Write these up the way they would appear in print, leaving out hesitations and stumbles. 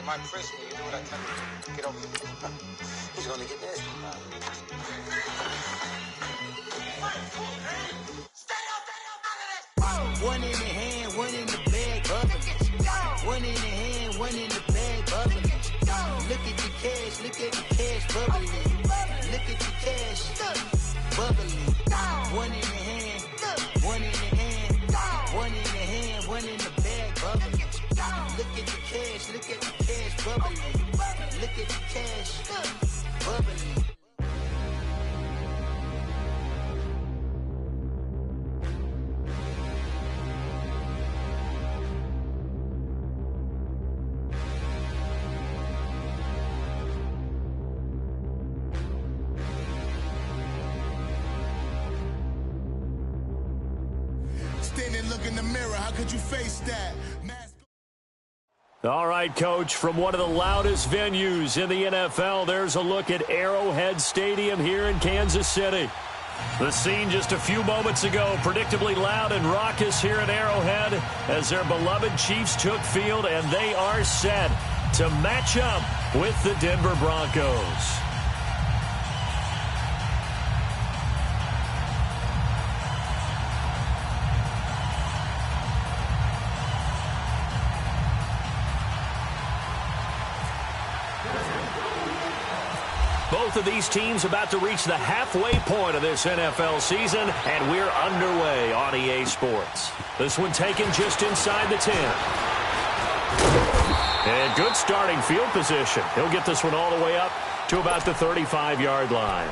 might press me. You do what I tell you. Get over here. He's going to get this. One in the hand, one in the bag, bubbling. One in the hand, one in the bag, bubbling. Look at the cash, look at the cash, bubbling. Look at the cash, bubbling. One in the hand, one in the hand, one in the hand, one in the bag, bubbling. Look at the cash, look at the cash, bubbling. Look at the cash, bubbling. Look in the mirror. How could you face that? All right, Coach, from one of the loudest venues in the NFL, there's a look at Arrowhead Stadium here in Kansas City. The scene just a few moments ago, predictably loud and raucous here at Arrowhead as their beloved Chiefs took field, and they are set to match up with the Denver Broncos. Both of these teams about to reach the halfway point of this NFL season, and we're underway on EA Sports. This one taken just inside the 10. And good starting field position. He'll get this one all the way up to about the 35-yard line.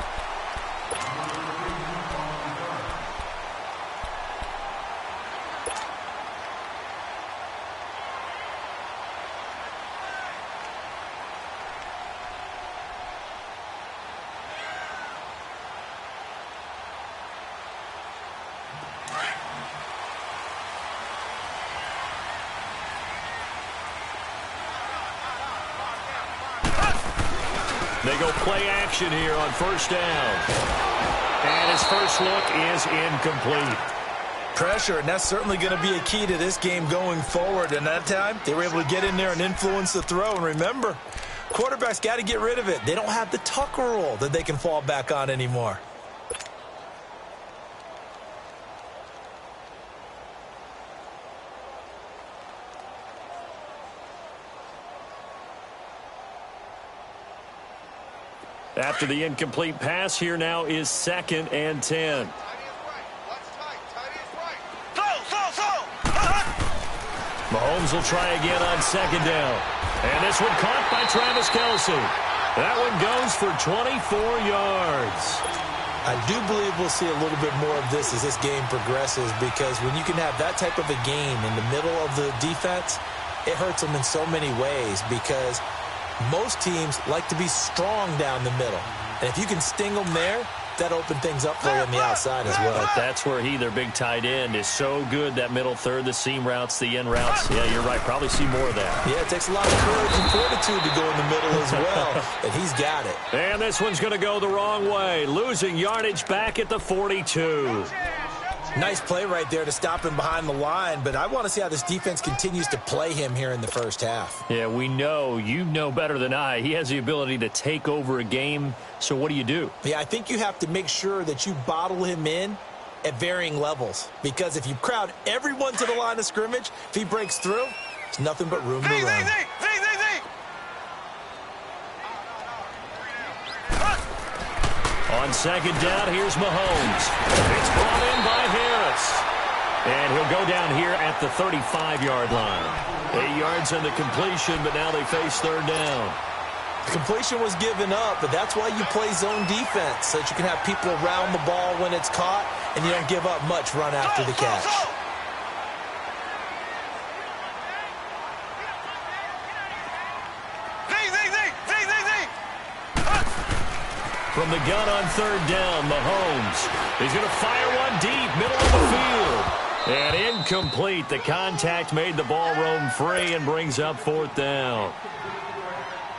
They go play action here on first down. And his first look is incomplete. Pressure, and that's certainly going to be a key to this game going forward. And that time, they were able to get in there and influence the throw. And remember, quarterbacks got to get rid of it. They don't have the Tucker rule that they can fall back on anymore. After the incomplete pass, here now is 2nd and 10. Mahomes will try again on 2nd down. And this one caught by Travis Kelce. That one goes for 24 yards. I do believe we'll see a little bit more of this as this game progresses, because when you can have that type of a game in the middle of the defense, it hurts them in so many ways, because most teams like to be strong down the middle. And if you can sting them there, that opens things up for you on the outside as well. But that's where their big tight end, is so good, that middle third, the seam routes, the in routes. Yeah, you're right. Probably see more of that. Yeah, it takes a lot of courage and fortitude to go in the middle as well. And he's got it. And this one's going to go the wrong way. Losing yardage back at the 42. Nice play right there to stop him behind the line, but I want to see how this defense continues to play him here in the first half. Yeah, we know. You know better than I. He has the ability to take over a game, so what do? Yeah, I think you have to make sure that you bottle him in at varying levels, because if you crowd everyone to the line of scrimmage, if he breaks through, it's nothing but room to run. On 2nd down, here's Mahomes. It's brought in by Harris. And he'll go down here at the 35-yard line. 8 yards on the completion, but now they face 3rd down. The completion was given up, but that's why you play zone defense, so that you can have people around the ball when it's caught, and you don't give up much run after the catch. From the gun on 3rd down, Mahomes. He's going to fire one deep, middle of the field. And incomplete. The contact made the ball roam free and brings up 4th down.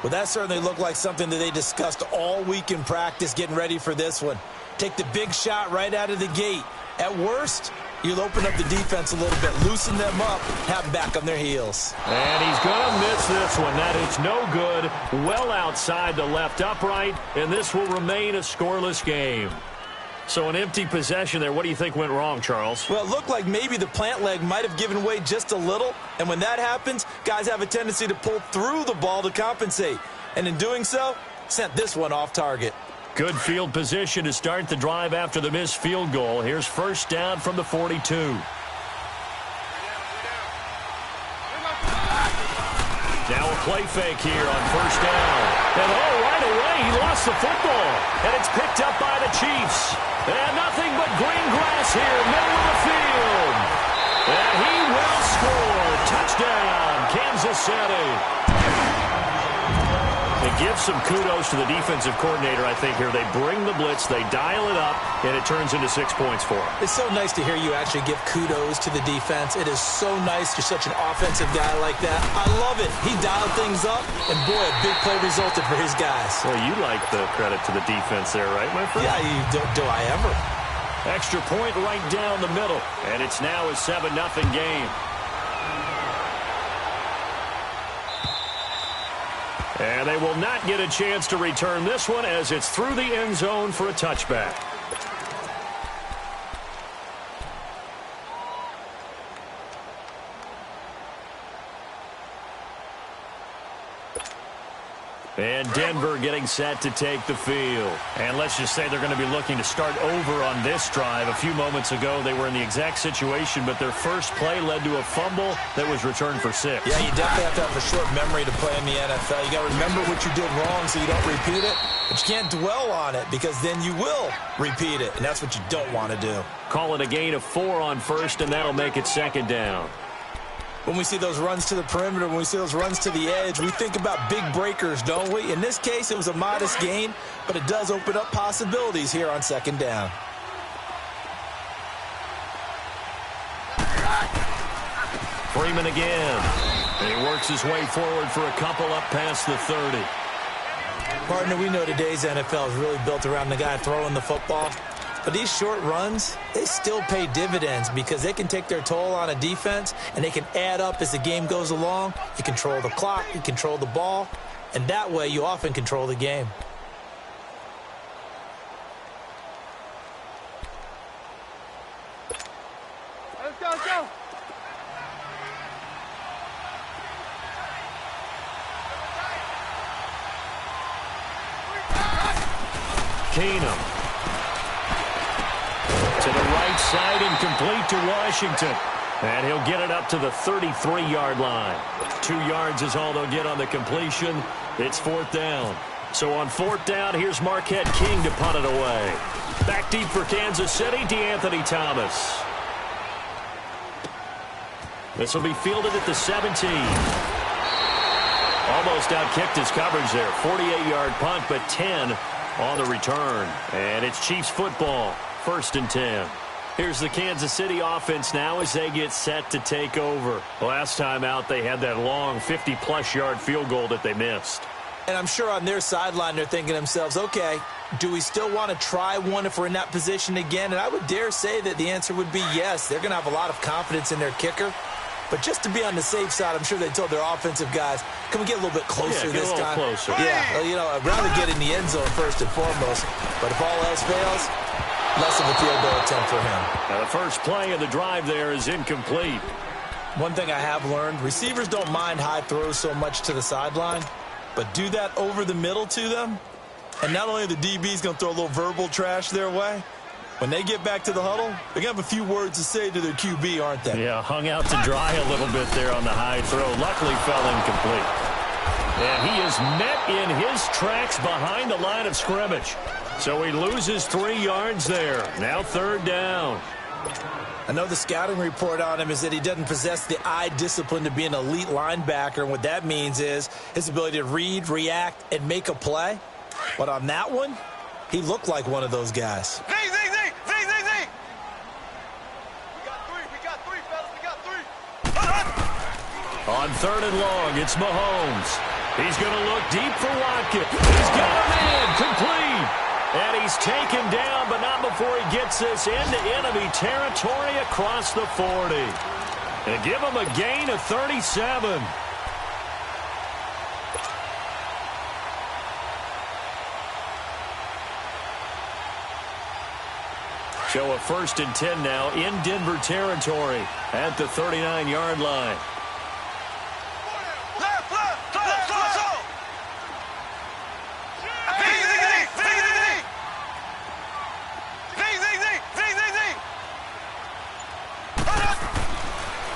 Well, that certainly looked like something that they discussed all week in practice getting ready for this one. Take the big shot right out of the gate. At worst, you'll open up the defense a little bit, loosen them up, have them back on their heels. And he's going to miss this one. That is no good. Well outside the left upright, and this will remain a scoreless game. So an empty possession there. What do you think went wrong, Charles? Well, it looked like maybe the plant leg might have given way just a little. And when that happens, guys have a tendency to pull through the ball to compensate. And in doing so, sent this one off target. Good field position to start the drive after the missed field goal. Here's first down from the 42. Now a play fake here on first down. And right away, he lost the football. And it's picked up by the Chiefs. And nothing but green grass here, middle of the field. And he will score. Touchdown, Kansas City. It gives some kudos to the defensive coordinator, I think, here. They bring the blitz, they dial it up, and it turns into 6 points for them. It's so nice to hear you actually give kudos to the defense. It is so nice. You're such an offensive guy like that. I love it. He dialed things up, and boy, a big play resulted for his guys. Well, you like the credit to the defense there, right, my friend? Yeah, do I ever? Extra point right down the middle, and it's now a 7-0 game. And they will not get a chance to return this one as it's through the end zone for a touchback. And Denver getting set to take the field. And let's just say they're going to be looking to start over on this drive. A few moments ago, they were in the exact situation, but their first play led to a fumble that was returned for 6. Yeah, you definitely have to have a short memory to play in the NFL. You got to remember what you did wrong so you don't repeat it, but you can't dwell on it because then you will repeat it, and that's what you don't want to do. Call it a gain of 4 on first, and that'll make it second down. When we see those runs to the perimeter, when we see those runs to the edge, we think about big breakers, don't we? In this case, it was a modest gain, but it does open up possibilities here on second down. Freeman again. And he works his way forward for a couple up past the 30. Partner, we know today's NFL is really built around the guy throwing the football. But these short runs, they still pay dividends because they can take their toll on a defense and they can add up as the game goes along. You control the clock, you control the ball, and that way you often control the game. Let's go, let's go. Keenum. To the right side, incomplete to Washington. And he'll get it up to the 33-yard line. 2 yards is all they'll get on the completion. It's fourth down. So on fourth down, here's Marquette King to punt it away. Back deep for Kansas City, DeAnthony Thomas. This will be fielded at the 17. Almost outkicked his coverage there. 48-yard punt, but 10 on the return. And it's Chiefs football. First and 10. Here's the Kansas City offense now as they get set to take over. Last time out, they had that long 50-plus yard field goal that they missed. And I'm sure on their sideline they're thinking to themselves, okay, do we still want to try one if we're in that position again? And I would dare say that the answer would be yes. They're going to have a lot of confidence in their kicker. But just to be on the safe side, I'm sure they told their offensive guys, can we get a little bit closer this time? Closer. Yeah, you know, I'd rather get in the end zone first and foremost. But if all else fails, less of a field goal attempt for him. Now the first play of the drive there is incomplete. One thing I have learned, receivers don't mind high throws so much to the sideline, but do that over the middle to them, and not only are the DBs going to throw a little verbal trash their way, when they get back to the huddle, they're going to have a few words to say to their QB, aren't they? Yeah, hung out to dry a little bit there on the high throw. Luckily fell incomplete. And he is met in his tracks behind the line of scrimmage. So he loses 3 yards there. Now third down. I know the scouting report on him is that he doesn't possess the eye discipline to be an elite linebacker. And what that means is his ability to read, react, and make a play. But on that one, he looked like one of those guys. Z. We got three, fellas. We got three. On third and long, it's Mahomes. He's going to look deep for Watkins. He's got a man complete. And he's taken down, but not before he gets this into enemy territory across the 40. And give him a gain of 37. So a 1st and 10 now in Denver territory at the 39-yard line.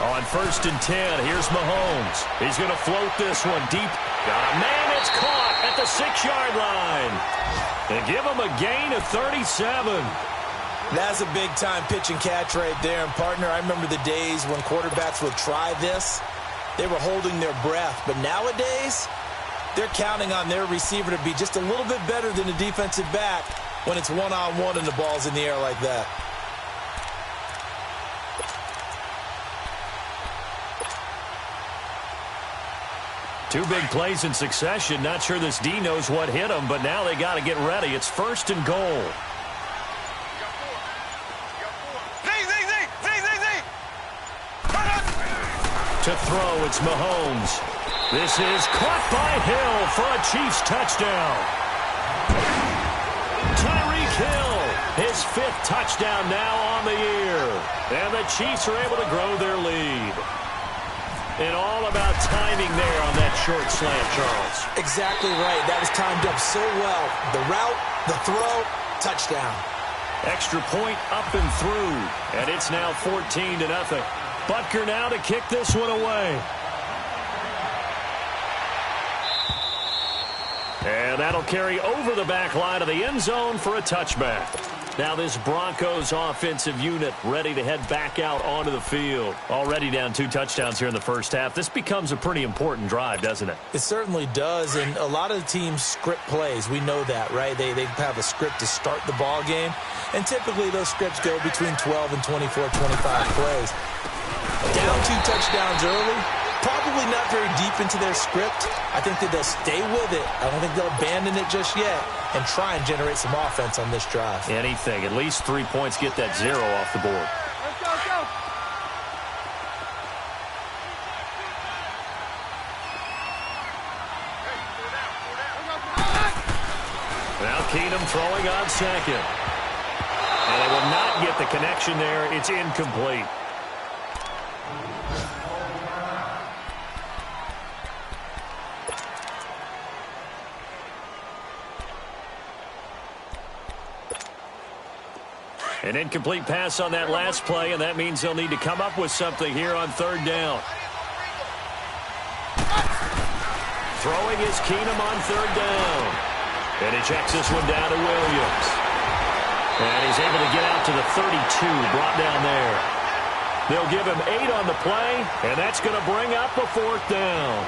On 1st and 10, here's Mahomes. He's going to float this one deep. Man, it's caught at the 6-yard line. They give him a gain of 37. That's a big-time pitch and catch right there. And, partner, I remember the days when quarterbacks would try this. They were holding their breath. But nowadays, they're counting on their receiver to be just a little bit better than the defensive back when it's one-on-one and the ball's in the air like that. Two big plays in succession. Not sure this D knows what hit him, but now they got to get ready. It's 1st and goal. To throw, it's Mahomes. This is caught by Hill for a Chiefs touchdown. Tyreek Hill, his 5th touchdown now on the year. And the Chiefs are able to grow their lead. And all about timing there on that short slant, Charles. Exactly right. That was timed up so well. The route, the throw, touchdown. Extra point up and through. And it's now 14-0. Butker now to kick this one away. And that'll carry over the back line of the end zone for a touchback. Now this Broncos offensive unit ready to head back out onto the field. Already down 2 touchdowns here in the first half. This becomes a pretty important drive, doesn't it? It certainly does, and a lot of the teams script plays. We know that, right? They have a script to start the ball game, and typically those scripts go between 12 and 24, 25 plays. Down 2 touchdowns early, probably not very deep into their script. I think that they'll stay with it. I don't think they'll abandon it just yet and try and generate some offense on this drive. Anything. At least 3 points, get that 0 off the board. Let's go. Now Keenum throwing on 2nd. And they will not get the connection there. It's incomplete. An incomplete pass on that last play, and that means they'll need to come up with something here on 3rd down. Throwing is Keenum on 3rd down. And he checks this one down to Williams. And he's able to get out to the 32, brought down there. They'll give him 8 on the play, and that's going to bring up a 4th down.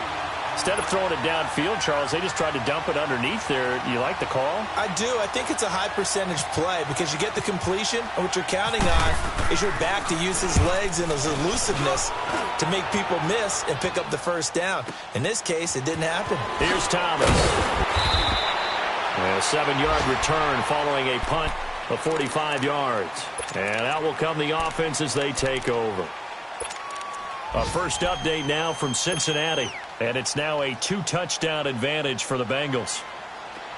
Instead of throwing it downfield, Charles, they just tried to dump it underneath there. You like the call? I do. I think it's a high percentage play because you get the completion, and what you're counting on is your back to use his legs and his elusiveness to make people miss and pick up the 1st down. In this case, it didn't happen. Here's Thomas. A 7-yard return following a punt of 45 yards. And out will come the offense as they take over. A first update now from Cincinnati. And it's now a 2-touchdown advantage for the Bengals.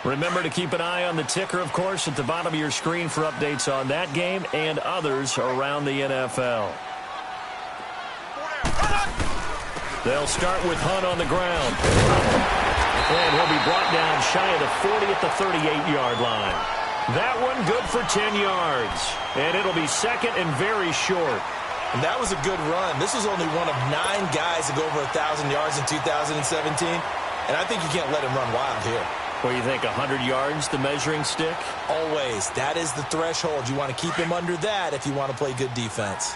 Remember to keep an eye on the ticker, of course, at the bottom of your screen for updates on that game and others around the NFL. They'll start with Hunt on the ground. And he'll be brought down shy of the 40 at the 38-yard line. That one good for 10 yards. And it'll be 2nd and very short. And that was a good run. This was only one of 9 guys to go over 1,000 yards in 2017. And I think you can't let him run wild here. What do you think, 100 yards, the measuring stick? Always. That is the threshold. You want to keep him under that if you want to play good defense.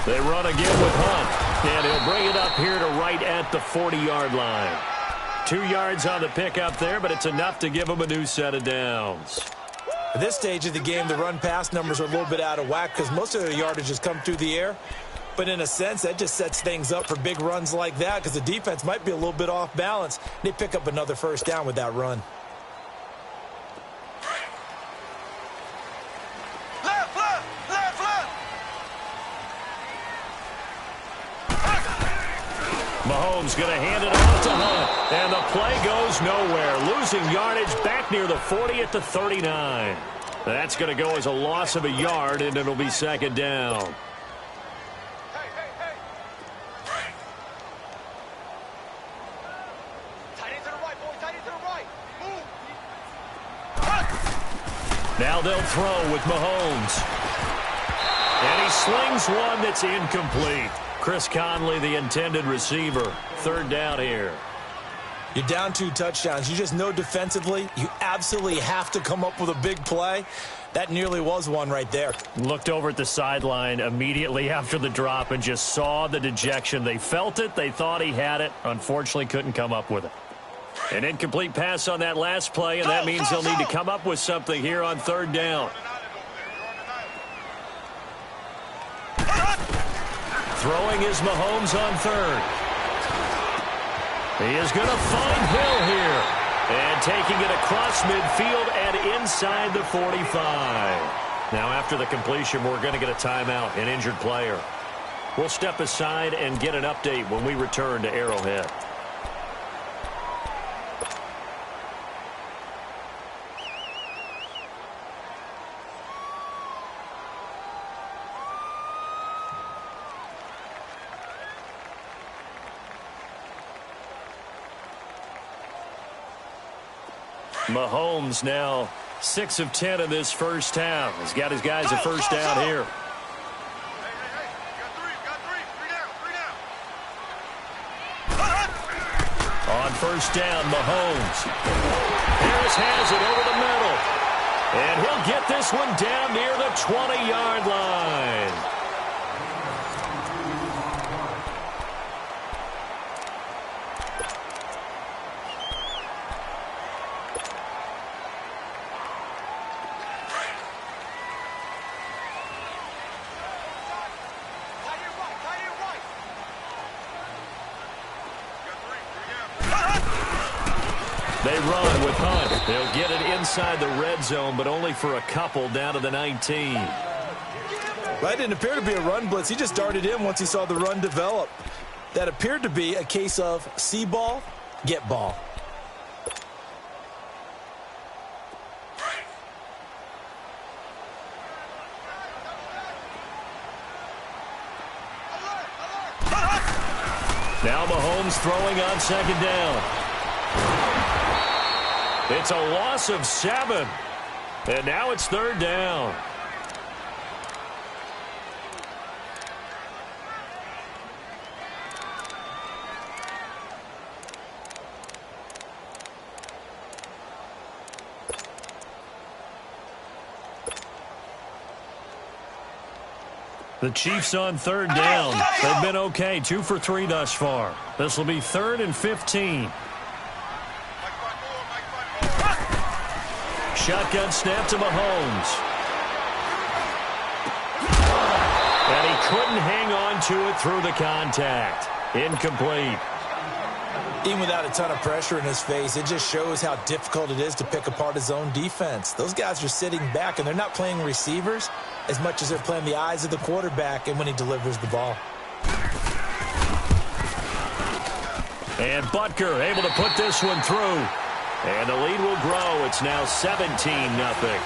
They run again with Hunt. And he'll bring it up here to right at the 40-yard line. 2 yards on the pickup there, but it's enough to give them a new set of downs. At this stage of the game, the run-pass numbers are a little bit out of whack because most of their yardage has come through the air. But in a sense, that just sets things up for big runs like that because the defense might be a little bit off balance. They pick up another 1st down with that run. Mahomes going to hand it off to Hunt. And the play goes nowhere. Losing yardage back near the 40 at the 39. That's going to go as a loss of a yard, and it'll be second down. Now they'll throw with Mahomes. And he slings one that's incomplete. Chris Conley, the intended receiver. Third down here. You're down 2 touchdowns. You just know defensively you absolutely have to come up with a big play. That nearly was one right there. Looked over at the sideline immediately after the drop and just saw the dejection. They felt it. They thought he had it. Unfortunately, couldn't come up with it. An incomplete pass on that last play, and that means they'll need to come up with something here on third down. Throwing is Mahomes on third. He is going to find Hill here. And taking it across midfield and inside the 45. Now after the completion, we're going to get a timeout, an injured player. We'll step aside and get an update when we return to Arrowhead. Mahomes now 6 of 10 in this first half. He's got his guys a first down here. On first down, Mahomes. Harris has it over the middle. And he'll get this one down near the 20-yard line. They run with Hunt. They'll get it inside the red zone, but only for a couple down to the 19. That didn't appear to be a run blitz. He just darted in once he saw the run develop. That appeared to be a case of see ball, get ball. Now Mahomes throwing on second down. It's a loss of 7. And now it's third down. The Chiefs on third down. They've been okay, 2 for 3 thus far. This will be 3rd and 15. Shotgun snap to Mahomes. And he couldn't hang on to it through the contact. Incomplete. Even without a ton of pressure in his face, it just shows how difficult it is to pick apart his own defense. Those guys are sitting back, and they're not playing receivers as much as they're playing the eyes of the quarterback and when he delivers the ball. And Butker able to put this one through. And the lead will grow. It's now 17-0.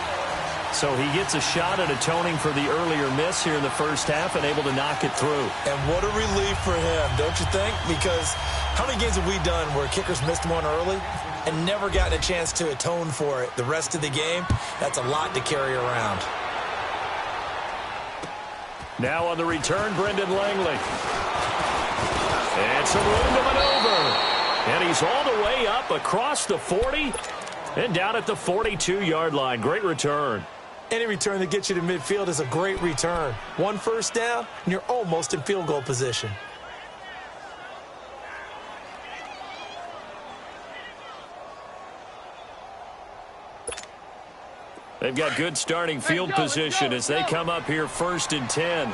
So he gets a shot at atoning for the earlier miss here in the first half and able to knock it through. And what a relief for him, don't you think? Because how many games have we done where kickers missed one early and never gotten a chance to atone for it the rest of the game? That's a lot to carry around. Now on the return, Brendan Langley. And some room to maneuver. And he's all the way up across the 40 and down at the 42-yard line. Great return. Any return that gets you to midfield is a great return. 1 first down, and you're almost in field goal position. They've got good starting field position as they come up here 1st and 10.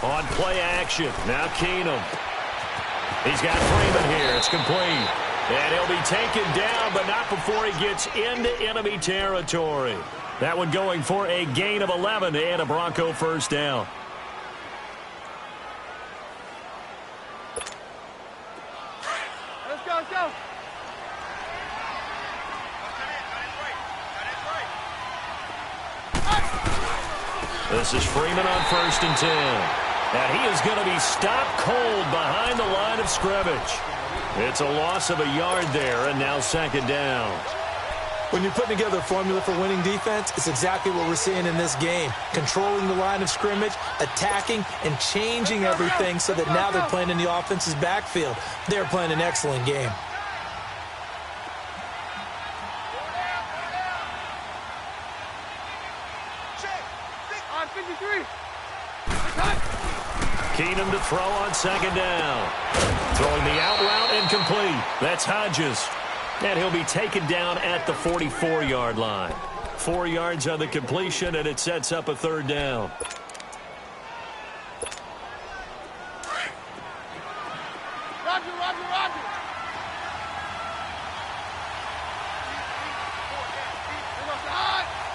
On play action, now Keenum. He's got Freeman here. It's complete. And he'll be taken down, but not before he gets into enemy territory. That one going for a gain of 11 and a Bronco first down. Let's go, let's go. This is Freeman on 1st and 10. And he is going to be stopped cold behind the line of scrimmage. It's a loss of a yard there, and now 2nd down. When you're putting together a formula for winning defense, it's exactly what we're seeing in this game. Controlling the line of scrimmage, attacking, and changing everything so that now they're playing in the offense's backfield. They're playing an excellent game. Keenum to throw on 2nd down. Throwing the out route incomplete. That's Hodges. And he'll be taken down at the 44-yard line. 4 yards on the completion, and it sets up a 3rd down. Roger, Roger, Roger.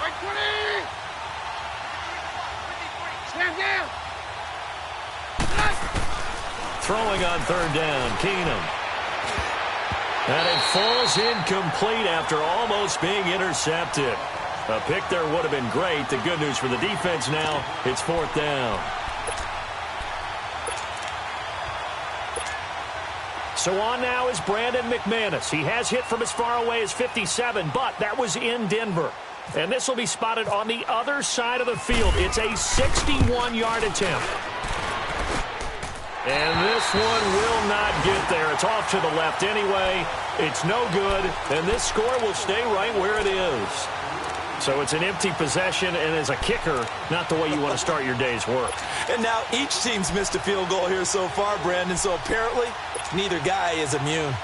Right 20. Stand down. Throwing on 3rd down, Keenum. And it falls incomplete after almost being intercepted. A pick there would have been great. The good news for the defense now, it's 4th down. So on now is Brandon McManus. He has hit from as far away as 57, but that was in Denver. And this will be spotted on the other side of the field. It's a 61-yard attempt. And this one will not get there. It's off to the left anyway. It's no good, and this score will stay right where it is. So it's an empty possession, and as a kicker, not the way you want to start your day's work. And now each team's missed a field goal here so far, Brandon, so apparently neither guy is immune.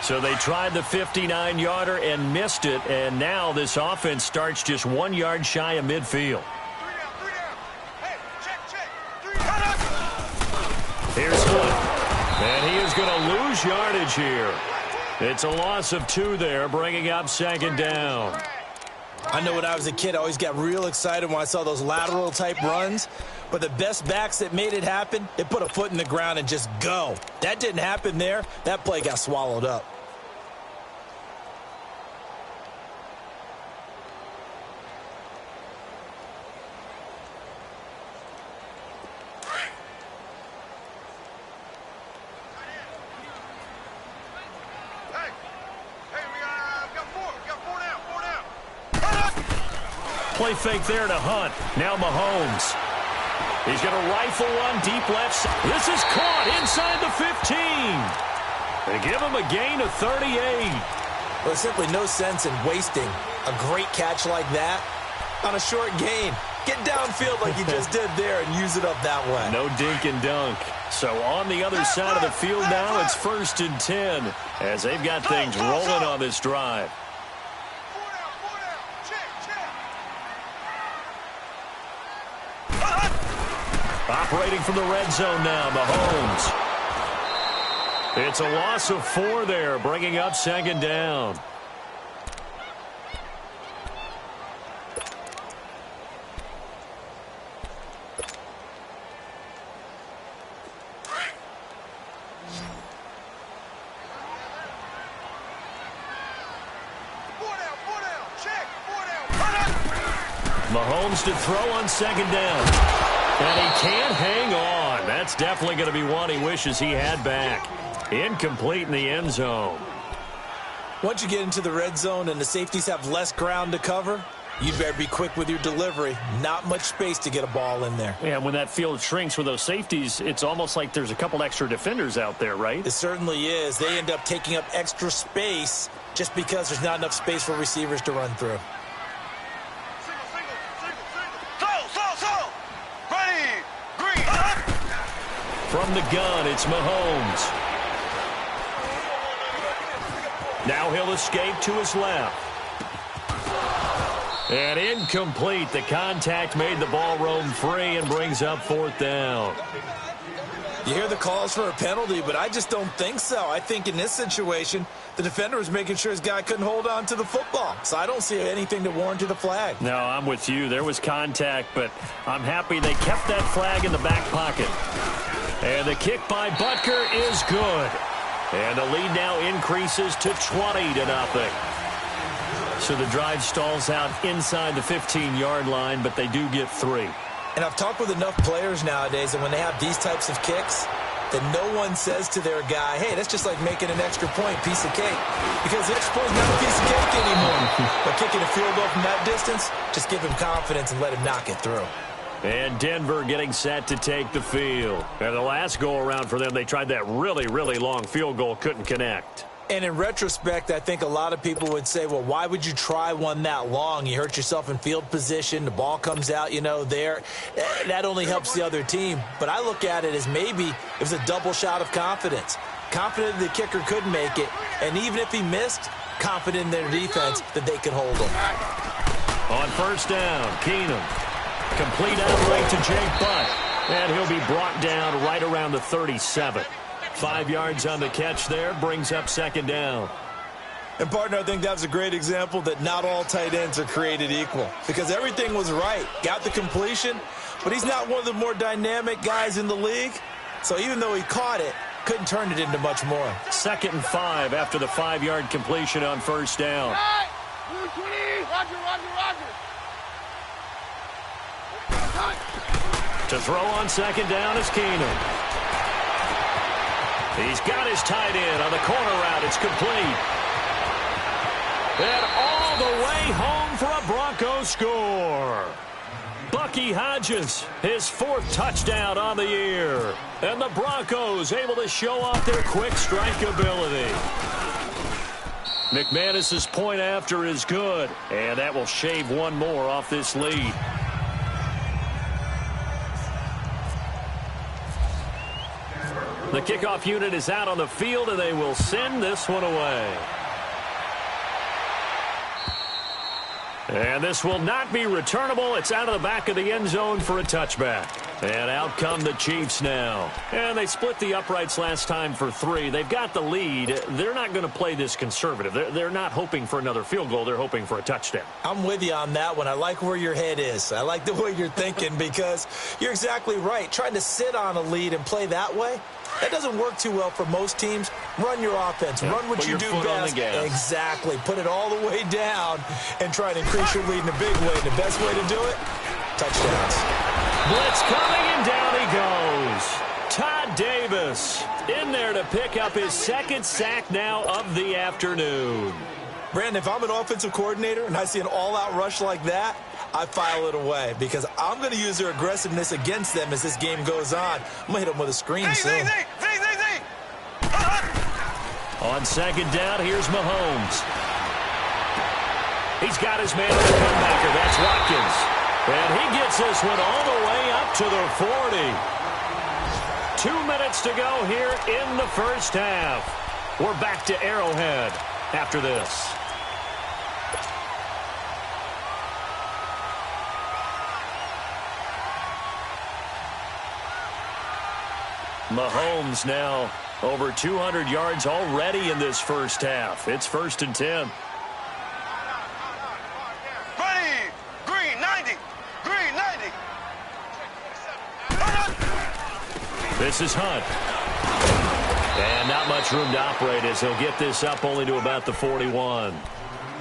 So they tried the 59-yarder and missed it, and now this offense starts just 1 yard shy of midfield. 3 down. Hey, check. 3 down. Here's Hood, and he is going to lose yardage here. It's a loss of 2 there, bringing up 2nd down. I know when I was a kid, I always got real excited when I saw those lateral-type runs. But the best backs that made it happen, they put a foot in the ground and just go. That didn't happen there. That play got swallowed up. Play fake there to Hunt. Now Mahomes. He's going to rifle one deep left side. This is caught inside the 15. They give him a gain of 38. Well, there's simply no sense in wasting a great catch like that on a short gain. Get downfield like you just did there and use it up that way. No dink and dunk. So on the other side of the field now, it's 1st and 10 as they've got things rolling on this drive. Operating from the red zone now, Mahomes. It's a loss of 4 there, bringing up 2nd down. Mahomes to throw on 2nd down. And he can't hang on. That's definitely going to be one he wishes he had back. Incomplete in the end zone. Once you get into the red zone and the safeties have less ground to cover, you'd better be quick with your delivery. Not much space to get a ball in there. Yeah, when that field shrinks with those safeties, it's almost like there's a couple extra defenders out there, right? It certainly is. They end up taking up extra space just because there's not enough space for receivers to run through. From the gun, it's Mahomes. Now he'll escape to his left. And incomplete. The contact made the ball roam free and brings up 4th down. You hear the calls for a penalty, but I just don't think so. I think in this situation, the defender was making sure his guy couldn't hold on to the football. So I don't see anything to warrant a flag. No, I'm with you. There was contact, but I'm happy they kept that flag in the back pocket. And the kick by Butker is good. And the lead now increases to 20-0. So the drive stalls out inside the 15-yard line, but they do get 3. And I've talked with enough players nowadays, and when they have these types of kicks, that no one says to their guy, hey, that's just like making an extra point, piece of cake. Because the extra point is not a piece of cake anymore. But kicking a field goal from that distance, just give him confidence and let him knock it through. And Denver getting set to take the field. And the last go-around for them, they tried that really, really long field goal, couldn't connect. And in retrospect, I think a lot of people would say, well, why would you try one that long? You hurt yourself in field position. The ball comes out, there. That only helps the other team. But I look at it as maybe it was a double shot of confidence. Confident the kicker could make it. And even if he missed, confident in their defense that they could hold him. On first down, Keenum. Complete outright to Jake Butt. And he'll be brought down right around the 37. 5 yards on the catch there, brings up second down. And, partner, I think that was a great example that not all tight ends are created equal. Because everything was right. Got the completion, but he's not one of the more dynamic guys in the league. So even though he caught it, couldn't turn it into much more. 2nd and 5 after the 5-yard completion on first down. To throw on second down is Keenum. He's got his tight end on the corner route. It's complete. And all the way home for a Broncos score. Bucky Hodges, his 4th touchdown on the year. And the Broncos able to show off their quick strike ability. McManus's point after is good. And that will shave one more off this lead. The kickoff unit is out on the field, and they will send this one away. And this will not be returnable. It's out of the back of the end zone for a touchback. And out come the Chiefs now. And they split the uprights last time for 3. They've got the lead. They're not going to play this conservative. They're not hoping for another field goal. They're hoping for a touchdown. I'm with you on that one. I like where your head is. I like the way you're thinking because you're exactly right. Trying to sit on a lead and play that way, that doesn't work too well for most teams. Run your offense. Yeah, run what you do best. Exactly. Put it all the way down and try to increase your lead in a big way. And the best way to do it, touchdowns. Blitz coming, and down he goes. Todd Davis in there to pick up his 2nd sack now of the afternoon. Brandon, if I'm an offensive coordinator and I see an all-out rush like that, I file it away because I'm going to use their aggressiveness against them as this game goes on. I'm going to hit them with a screen soon. On second down, here's Mahomes. He's got his man in the comebacker. That's Watkins. And he gets this one all the way up to the 40. 2 minutes to go here in the first half. We're back to Arrowhead after this. Mahomes now over 200 yards already in this first half. It's 1st and 10. Ready! Green 90! Green 90! This is Hunt. And not much room to operate as he'll get this up only to about the 41.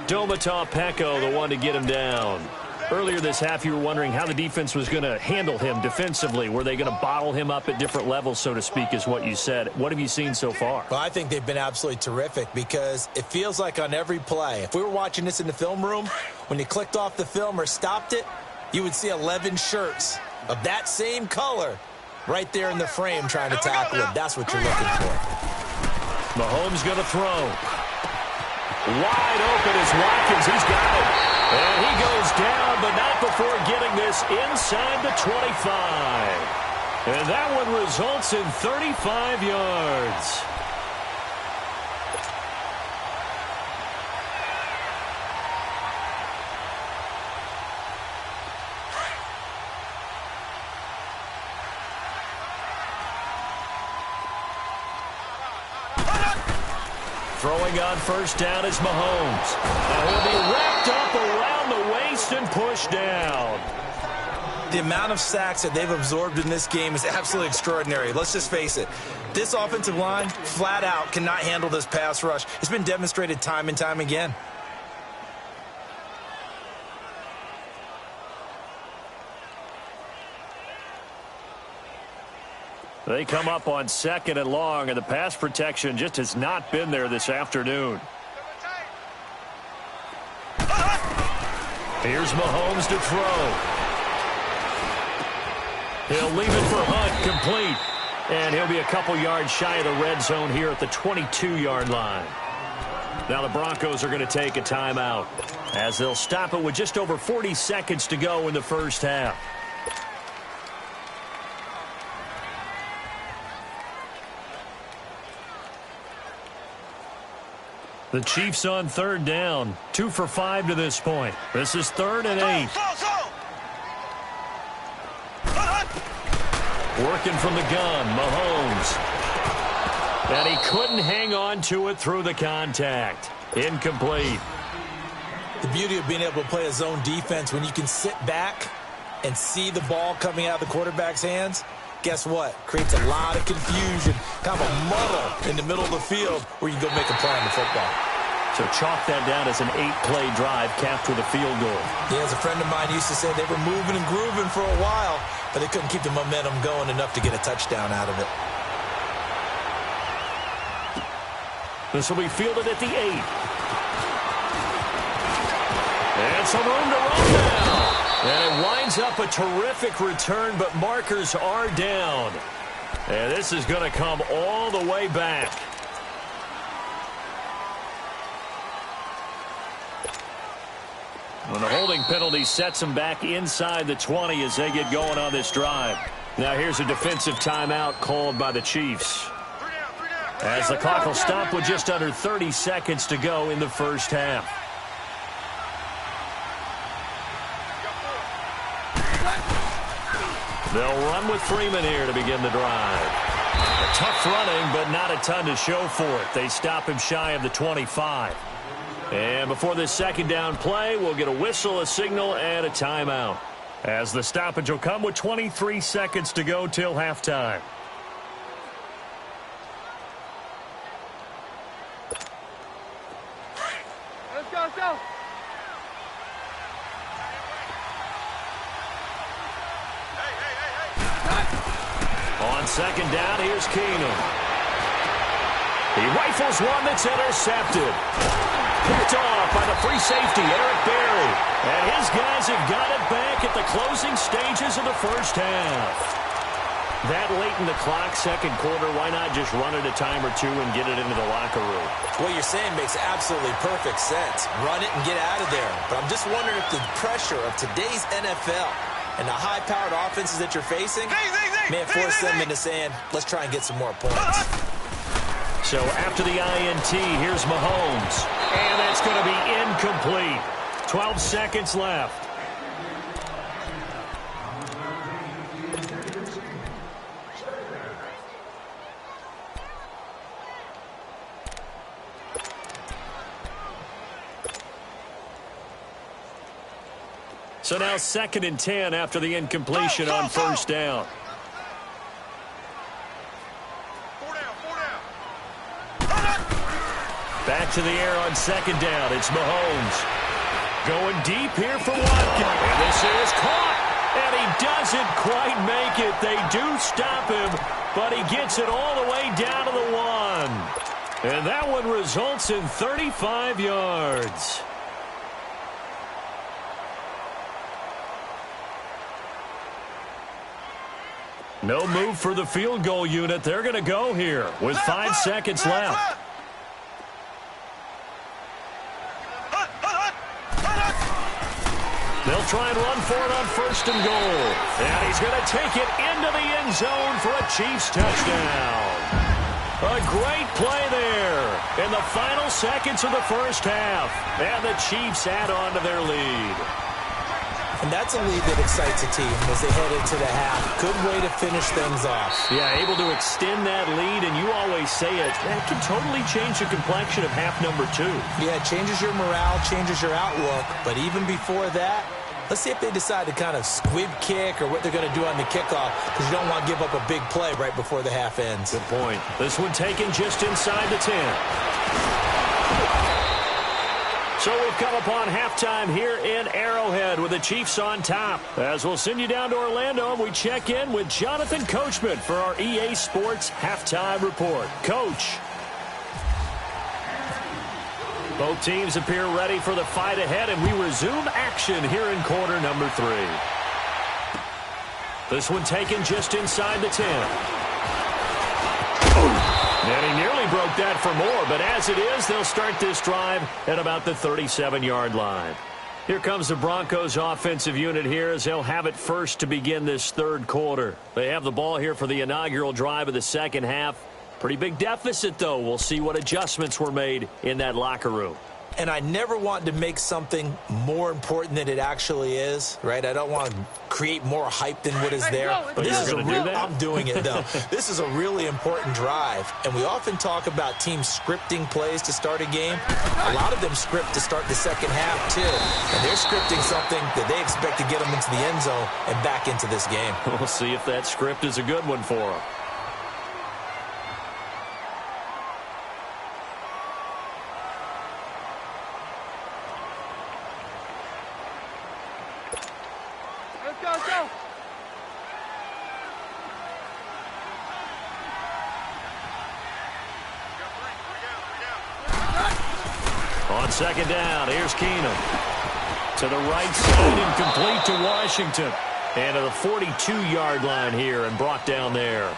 Domata Peko, the one to get him down. Earlier this half, you were wondering how the defense was going to handle him defensively. Were they going to bottle him up at different levels, so to speak, is what you said. What have you seen so far? Well, I think they've been absolutely terrific because it feels like on every play, if we were watching this in the film room, when you clicked off the film or stopped it, you would see 11 shirts of that same color right there in the frame trying to tackle him. That's what you're looking for. Mahomes going to throw. Wide open is Watkins. He's got it. And he goes down, but not before getting this inside the 25. And that one results in 35 yards. Throwing on first down is Mahomes. And he'll be wrapped up around the waist and pushed down. The amount of sacks that they've absorbed in this game is absolutely extraordinary. Let's just face it. This offensive line, flat out, cannot handle this pass rush. It's been demonstrated time and time again. They come up on 2nd and long, and the pass protection just has not been there this afternoon. Here's Mahomes to throw. He'll leave it for Hunt, complete. And he'll be a couple yards shy of the red zone here at the 22-yard line. Now the Broncos are going to take a timeout, as they'll stop it with just over 40 seconds to go in the first half. The Chiefs on 3rd down. 2 for 5 to this point. This is 3rd and 8. Working from the gun, Mahomes. And he couldn't hang on to it through the contact. Incomplete. The beauty of being able to play a zone defense when you can sit back and see the ball coming out of the quarterback's hands, guess what? Creates a lot of confusion, kind of a muddle in the middle of the field where you can go make a play on the football. So chalk that down as an 8-play drive capped with a field goal. Yeah, as a friend of mine used to say, they were moving and grooving for a while, but they couldn't keep the momentum going enough to get a touchdown out of it. This will be fielded at the 8. And some room to run now. And it winds up a terrific return, but markers are down. And this is going to come all the way back. And the holding penalty sets them back inside the 20 as they get going on this drive. Now here's a defensive timeout called by the Chiefs, as the clock will stop with just under 30 seconds to go in the first half. They'll run with Freeman here to begin the drive. A tough running, but not a ton to show for it. They stop him shy of the 25. And before this second down play, we'll get a whistle, a signal, and a timeout, as the stoppage will come with 23 seconds to go till halftime. Let's go, let's go. On second down, here's Keenum. He rifles one that's intercepted. Picked off by the free safety, Eric Berry. And his guys have got it back at the closing stages of the first half. That late in the clock, second quarter, why not just run it a time or two and get it into the locker room? What you're saying makes absolutely perfect sense. Run it and get out of there. But I'm just wondering if the pressure of today's NFL and the high-powered offenses that you're facing may have forced them into saying, let's try and get some more points. So after the INT, here's Mahomes. And that's going to be incomplete. 12 seconds left. So now 2nd and 10 after the incompletion on first down. Back to the air on second down. It's Mahomes. Going deep here for Watkins. And this is caught. And he doesn't quite make it. They do stop him, but he gets it all the way down to the 1. And that one results in 35 yards. No move for the field goal unit. They're going to go here with 5 seconds left. They'll try and run for it on 1st and goal. And he's going to take it into the end zone for a Chiefs touchdown. A great play there in the final seconds of the first half. And the Chiefs add on to their lead. And that's a lead that excites a team as they head into the half. Good way to finish things off. Yeah, able to extend that lead, and you always say it, that can totally change the complexion of half number 2. Yeah, it changes your morale, changes your outlook. But even before that, let's see if they decide to kind of squib kick or what they're going to do on the kickoff, because you don't want to give up a big play right before the half ends. Good point. This one taken just inside the 10. So we've come upon halftime here in Arrowhead with the Chiefs on top. As we'll send you down to Orlando, and we check in with Jonathan Coachman for our EA Sports Halftime Report. Coach. Both teams appear ready for the fight ahead, and we resume action here in quarter number 3. This one taken just inside the 10. And he nearly broke that for more, but as it is, they'll start this drive at about the 37-yard line. Here comes the Broncos offensive unit here as they'll have it first to begin this third quarter. They have the ball here for the inaugural drive of the second half. Pretty big deficit, though. We'll see what adjustments were made in that locker room. And I never want to make something more important than it actually is, right? I don't want to create more hype than what is there. But this is I'm doing it, though. This is a really important drive. And we often talk about teams scripting plays to start a game. A lot of them script to start the second half, too. And they're scripting something that they expect to get them into the end zone and back into this game. We'll see if that script is a good one for them. On second down, here's Keenum. To the right side, incomplete to Washington. And to the 42-yard line here and brought down there.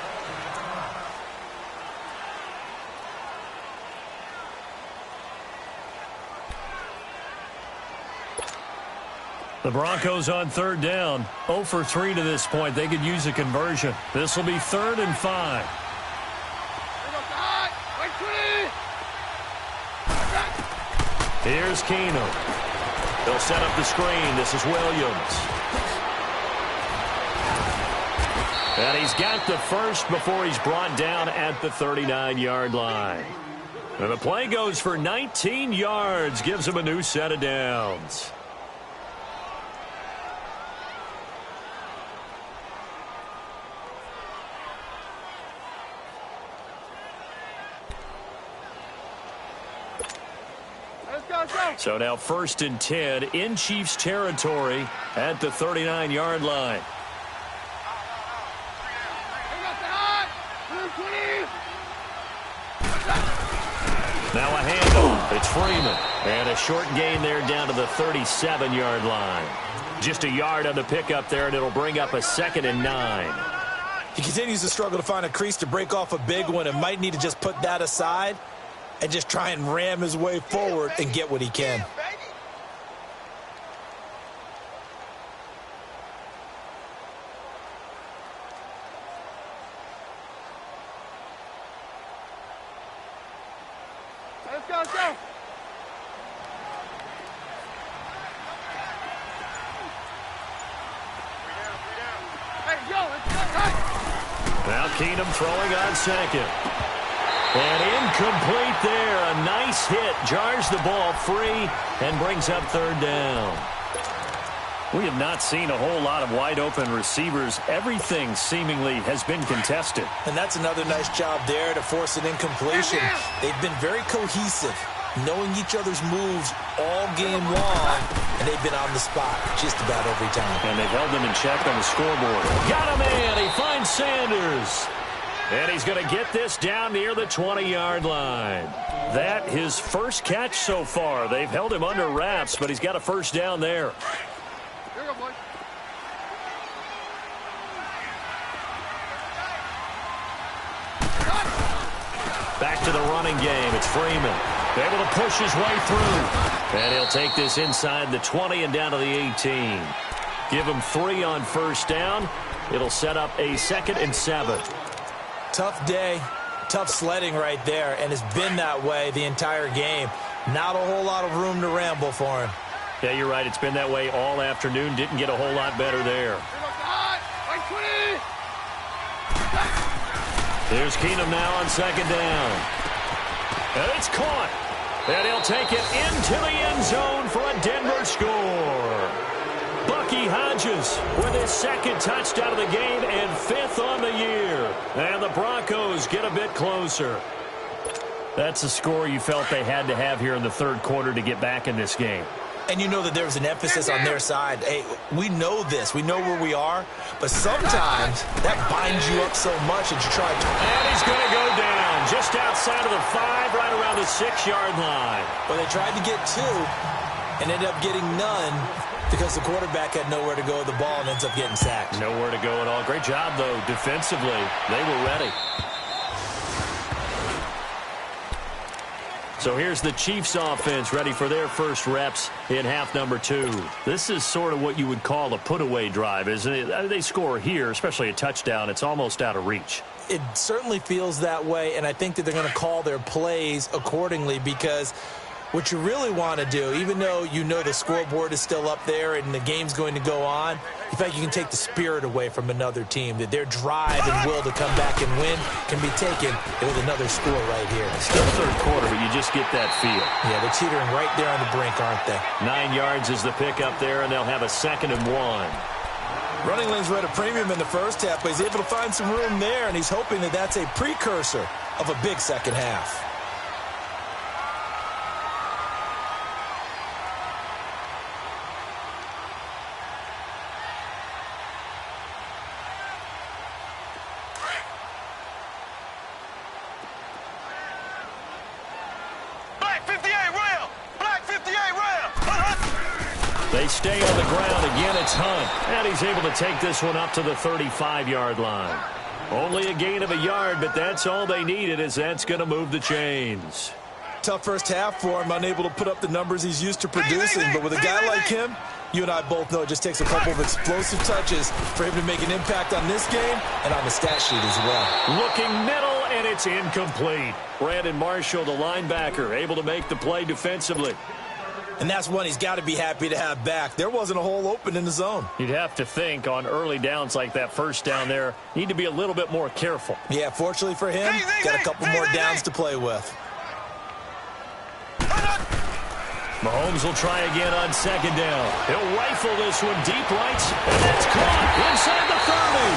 The Broncos on third down. 0 for 3 to this point. They could use a conversion. This will be 3rd and 5. Here's Keenum. They'll set up the screen. This is Williams. And he's got the first before he's brought down at the 39-yard line. And the play goes for 19 yards. Gives him a new set of downs. So now 1st and 10 in Chiefs territory at the 39-yard line. Now a handoff. It's Freeman. And a short gain there down to the 37-yard line. Just a yard on the pickup there, and it'll bring up a 2nd and 9. He continues to struggle to find a crease to break off a big one and might need to just put that aside and just try and ram his way forward and get what he can. Let's go, let's go. Hey, yo, let's go. Now Keenum throwing on second. And incomplete there. A nice hit. Jars the ball free and brings up 3rd down. We have not seen a whole lot of wide-open receivers. Everything seemingly has been contested. And that's another nice job there to force an incompletion. They've been very cohesive, knowing each other's moves all game long, and they've been on the spot just about every time. And they've held them in check on the scoreboard. Got him in. He finds Sanders. And he's going to get this down near the 20-yard line. That his first catch so far. They've held him under wraps, but he's got a first down there. Here you go, boy. Back to the running game. It's Freeman. Able to push his way through. And he'll take this inside the 20 and down to the 18. Give him 3 on first down. It'll set up a 2nd and 7. Tough day, tough sledding right there, and it's been that way the entire game. Not a whole lot of room to ramble for him. Yeah, you're right. It's been that way all afternoon. Didn't get a whole lot better there. Here's Keenum now on second down. And it's caught. And he'll take it into the end zone for a Denver score. Bucky Hodges with his second touchdown of the game and 5th on the year. And the Broncos get a bit closer. That's a score you felt they had to have here in the third quarter to get back in this game. And you know that there's an emphasis on their side. Hey, we know this. We know where we are. But sometimes that binds you up so much that you try to... And he's going to go down just outside of the 5, right around the 6-yard line. Well, they tried to get 2 and ended up getting none because the quarterback had nowhere to go with the ball and ends up getting sacked. Nowhere to go at all. Great job, though, defensively. They were ready. So here's the Chiefs offense ready for their first reps in half number 2. This is sort of what you would call a put-away drive, isn't it? They score here, especially a touchdown. It's almost out of reach. It certainly feels that way, and I think that they're going to call their plays accordingly because what you really want to do, even though you know the scoreboard is still up there and the game's going to go on, in fact, you can take the spirit away from another team, that their drive and will to come back and win can be taken with another score right here. Still third quarter, but you just get that feel. Yeah, they're teetering right there on the brink, aren't they? 9 yards is the pickup there, and they'll have a 2nd and 1. Running lanes were at a premium in the first half, but he's able to find some room there, and he's hoping that that's a precursor of a big second half. They stay on the ground. Again, it's Hunt. And he's able to take this one up to the 35-yard line. Only a gain of a yard, but that's all they needed, as that's going to move the chains. Tough first half for him, unable to put up the numbers he's used to producing. But with a guy like him, you and I both know it just takes a couple of explosive touches for him to make an impact on this game and on the stat sheet as well. Looking middle, and it's incomplete. Brandon Marshall, the linebacker, able to make the play defensively. And that's one he's got to be happy to have back. There wasn't a hole open in the zone. You'd have to think on early downs like that first down there, need to be a little bit more careful. Yeah, fortunately for him, got a couple more downs to play with. Mahomes will try again on second down. He'll rifle this one deep right, and that's caught inside the 30.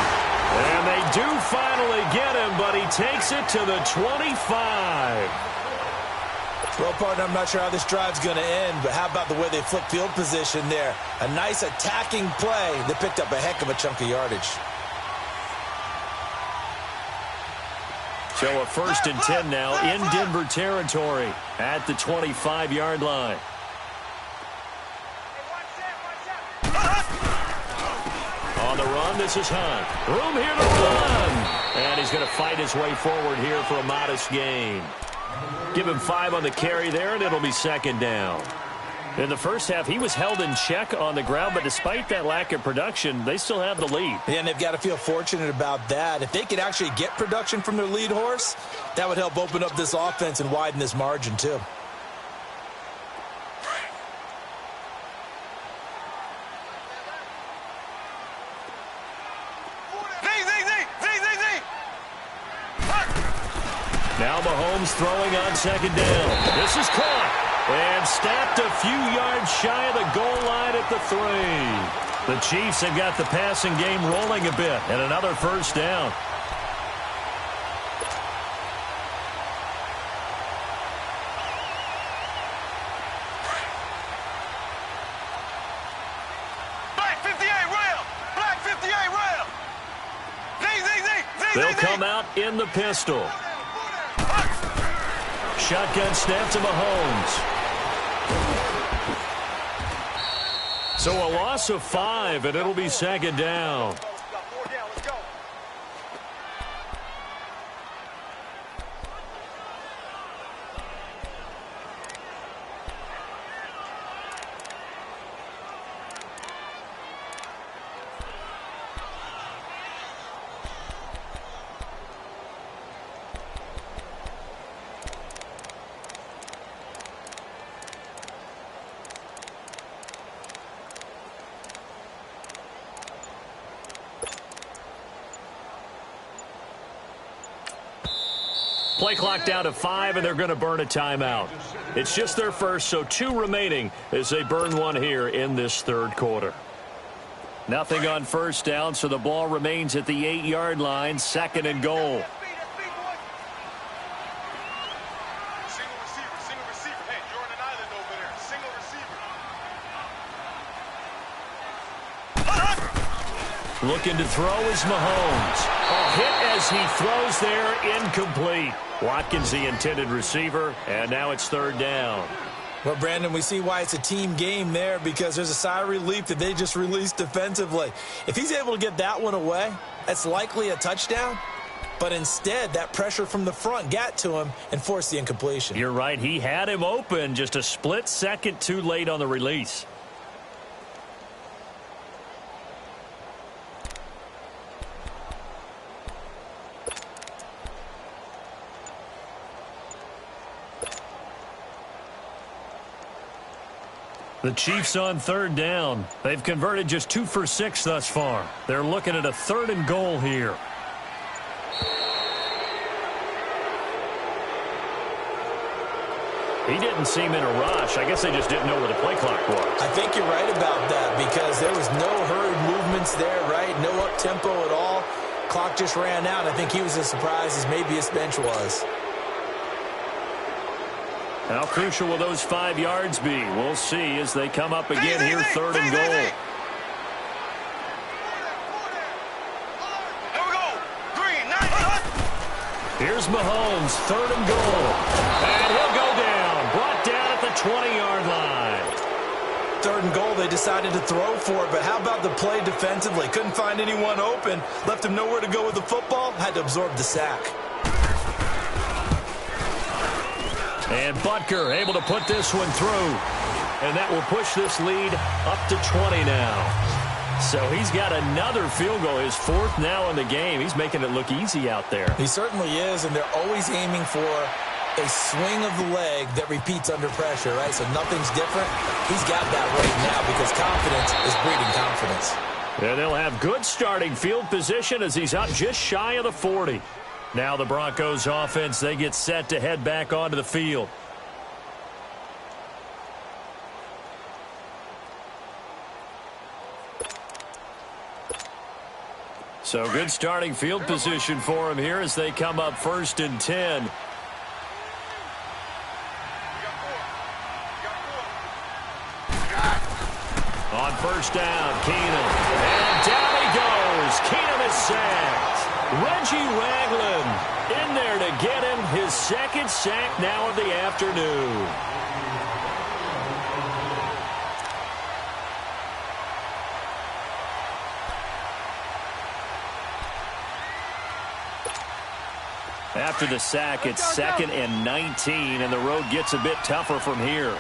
And they do finally get him, but he takes it to the 25. Well, partner, I'm not sure how this drive's going to end, but how about the way they flip field position there? A nice attacking play that picked up a heck of a chunk of yardage. So a 1st and 10 now in Denver territory at the 25-yard line. On the run, this is Hunt. Room here to run. And he's going to fight his way forward here for a modest gain. Give him 5 on the carry there, and it'll be 2nd down. In the first half, he was held in check on the ground, but despite that lack of production, they still have the lead. Yeah, and they've got to feel fortunate about that. If they could actually get production from their lead horse, that would help open up this offense and widen this margin, too. Now Mahomes throwing on second down. This is caught and stopped a few yards shy of the goal line at the 3. The Chiefs have got the passing game rolling a bit, and another first down. Black 58 rail! Black 58 rail! They'll come out in the pistol. Shotgun snap to Mahomes. So a loss of 5, and it'll be 2nd down. Play clock down to 5, and they're going to burn a timeout. It's just their first, so 2 remaining as they burn one here in this third quarter. Nothing on first down, so the ball remains at the 8-yard line, 2nd and goal. Looking to throw is Mahomes. A hit as he throws there, incomplete. Watkins the intended receiver, and now it's 3rd down. Well, Brandon, we see why it's a team game there, because there's a sigh of relief that they just released defensively. If he's able to get that one away, that's likely a touchdown. But instead, that pressure from the front got to him and forced the incompletion. You're right. He had him open, just a split second too late on the release. The Chiefs on 3rd down. They've converted just 2 for 6 thus far. They're looking at a 3rd and goal here. He didn't seem in a rush. I guess they just didn't know where the play clock was. I think you're right about that, because there was no hurried movements there, right? No up-tempo at all. Clock just ran out. I think he was as surprised as maybe his bench was. How crucial will those 5 yards be? We'll see as they come up again here, 3rd and goal. Here we go. Green, 9. Here's Mahomes, 3rd and goal. And he'll go down. Brought down at the 20-yard line. 3rd and goal, they decided to throw for it, but how about the play defensively? Couldn't find anyone open. Left him nowhere to go with the football. Had to absorb the sack. And Butker able to put this one through. And that will push this lead up to 20 now. So he's got another field goal, his 4th now in the game. He's making it look easy out there. He certainly is, and they're always aiming for a swing of the leg that repeats under pressure, right? So nothing's different. He's got that right now because confidence is breeding confidence. And they'll have good starting field position as he's up just shy of the 40. Now the Broncos offense, they get set to head back onto the field. So good starting field position for him here as they come up 1st and 10. On 1st down, Keenum. And down he goes. Keenum is sacked. Reggie Ragland in there to get him his 2nd sack now of the afternoon. After the sack, it's 2nd and 19, and the road gets a bit tougher from here.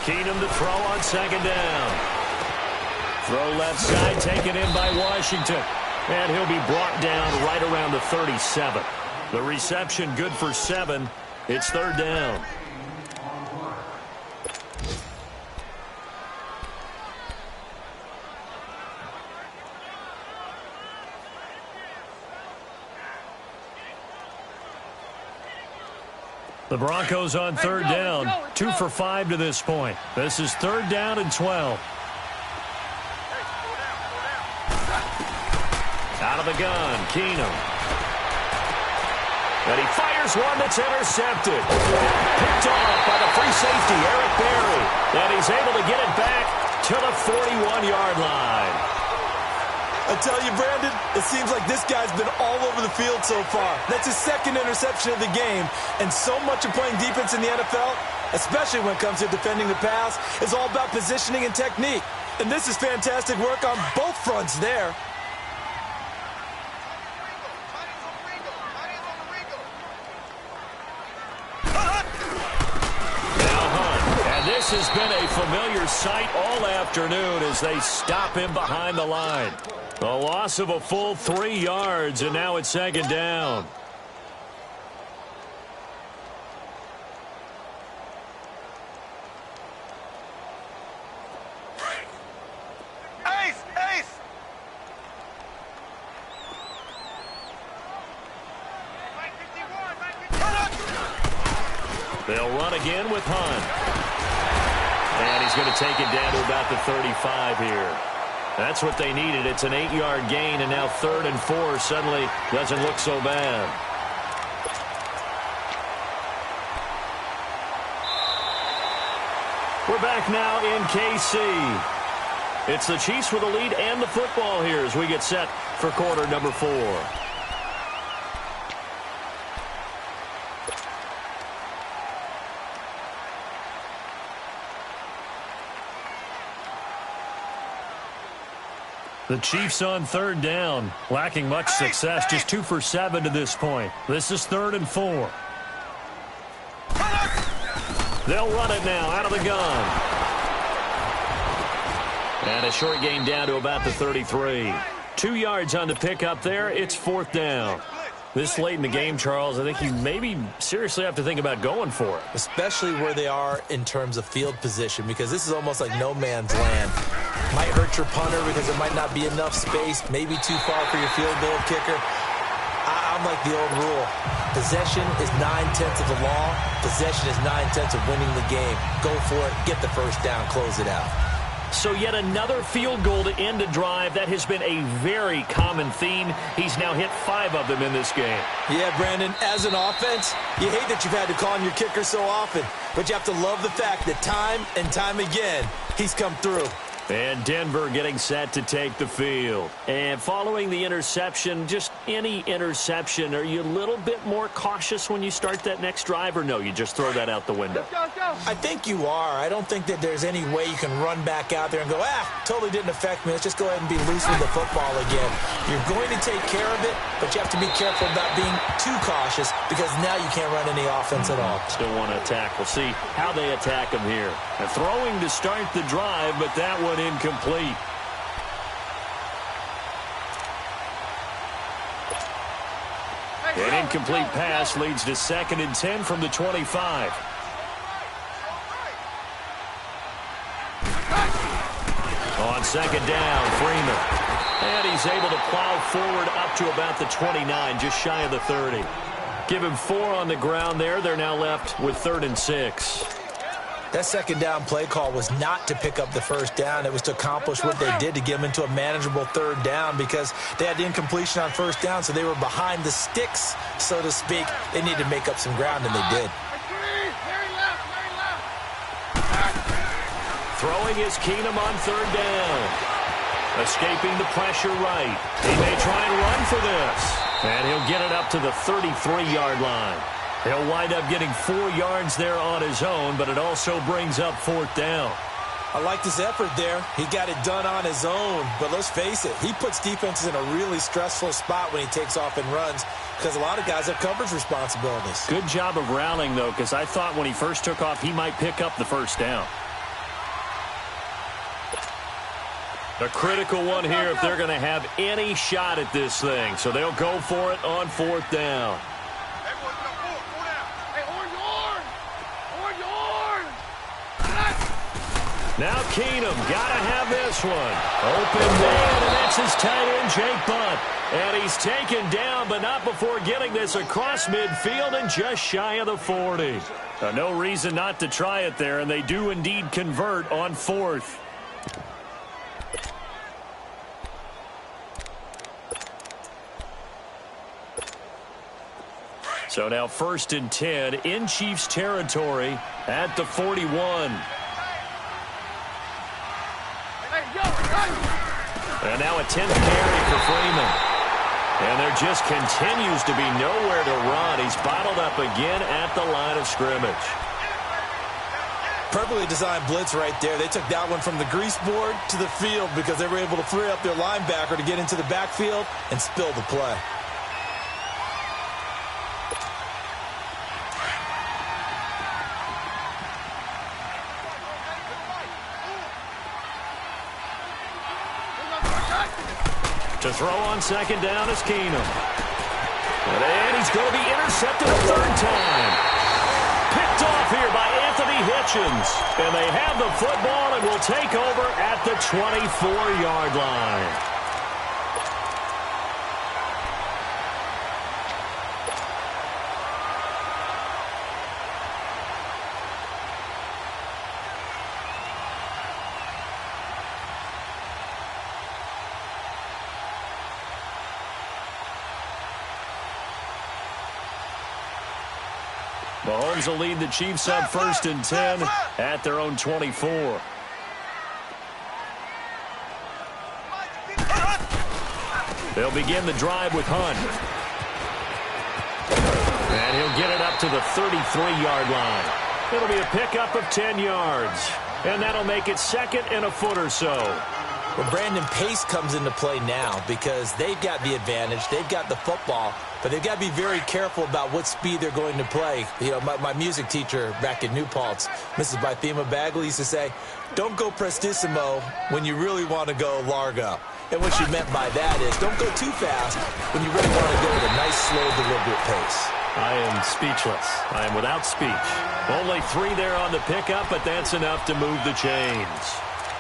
Keenum to throw on 2nd down. Throw left side, taken in by Washington. And he'll be brought down right around the 37. The reception good for 7. It's 3rd down. The Broncos on 3rd down. 2 for 5 to this point. This is 3rd down and 12. Out of the gun, Keenum. And he fires one that's intercepted. Picked off by the free safety, Eric Berry. And he's able to get it back to the 41-yard line. I tell you, Brandon, it seems like this guy's been all over the field so far. That's his 2nd interception of the game. And so much of playing defense in the NFL, especially when it comes to defending the pass, is all about positioning and technique. And this is fantastic work on both fronts there. This has been a familiar sight all afternoon as they stop him behind the line. A loss of a full 3 yards, and now it's 2nd down. They'll run again with Hunt. And he's going to take it down to about the 35 here. That's what they needed. It's an 8-yard gain, and now 3rd and 4 suddenly doesn't look so bad. We're back now in KC. It's the Chiefs with the lead and the football here as we get set for quarter number 4. The Chiefs on 3rd down, lacking much success, just 2 for 7 to this point. This is 3rd and 4. They'll run it now out of the gun. And a short gain down to about the 33. 2 yards on the pickup there. It's 4th down. This late in the game, Charles, I think you maybe seriously have to think about going for it. Especially where they are in terms of field position, because this is almost like no man's land. Might hurt your punter because there might not be enough space, maybe too far for your field goal kicker. I'm like the old rule. Possession is 9/10 of the law. Possession is 9/10 of winning the game. Go for it. Get the first down. Close it out. So yet another field goal to end a drive. That has been a very common theme. He's now hit 5 of them in this game. Yeah, Brandon, as an offense, you hate that you've had to call on your kicker so often, but you have to love the fact that time and time again, he's come through. And Denver getting set to take the field. And following the interception, just any interception, are you a little bit more cautious when you start that next drive, or no, you just throw that out the window? I think you are. I don't think that there's any way you can run back out there and go, totally didn't affect me. Let's just go ahead and be loose with the football again. You're going to take care of it, but you have to be careful about being too cautious because now you can't run any offense at all. Still want to attack. We'll see how they attack him here. And throwing to start the drive, but that one incomplete. An incomplete pass leads to 2nd and 10 from the 25. On 2nd down, Freeman. And he's able to plow forward up to about the 29, just shy of the 30. Give him 4 on the ground there. They're now left with 3rd and 6. That 2nd down play call was not to pick up the first down. It was to accomplish what they did to get them into a manageable 3rd down because they had the incompletion on 1st down, so they were behind the sticks, so to speak. They needed to make up some ground, and they did. Throwing is Keenum on 3rd down. Escaping the pressure right. He may try and run for this. And he'll get it up to the 33-yard line. He'll wind up getting 4 yards there on his own, but it also brings up 4th down. I liked his effort there. He got it done on his own, but let's face it, he puts defenses in a really stressful spot when he takes off and runs because a lot of guys have coverage responsibilities. Good job of rallying, though, because I thought when he first took off, he might pick up the first down. A critical one here if they're going to have any shot at this thing, so they'll go for it on 4th down. Now Keenum, gotta have this one. Open man, and that's his tight end, Jake Butt. And he's taken down, but not before getting this across midfield and just shy of the 40. No reason not to try it there, and they do indeed convert on 4th. So now 1st and 10 in Chiefs territory at the 41. And now a 10th carry for Freeman. And there just continues to be nowhere to run. He's bottled up again at the line of scrimmage. Perfectly designed blitz right there. They took that one from the grease board to the field because they were able to free up their linebacker to get into the backfield and spill the play. To throw on 2nd down is Keenum. And he's going to be intercepted a 3rd time. Picked off here by Anthony Hitchens. And they have the football and will take over at the 24-yard line. Mahomes will lead the Chiefs on 1st and 10 at their own 24. They'll begin the drive with Hunt. And he'll get it up to the 33-yard line. It'll be a pickup of 10 yards. And that'll make it 2nd and a foot or so. Well, Brandon, pace comes into play now because they've got the advantage. They've got the football, but they've got to be very careful about what speed they're going to play. You know, my music teacher back in New Paltz, Mrs. Bythema Bagley, used to say, don't go prestissimo when you really want to go largo. And what she meant by that is don't go too fast when you really want to go at a nice, slow, deliberate pace. I am speechless. I am without speech. Only 3 there on the pickup, but that's enough to move the chains.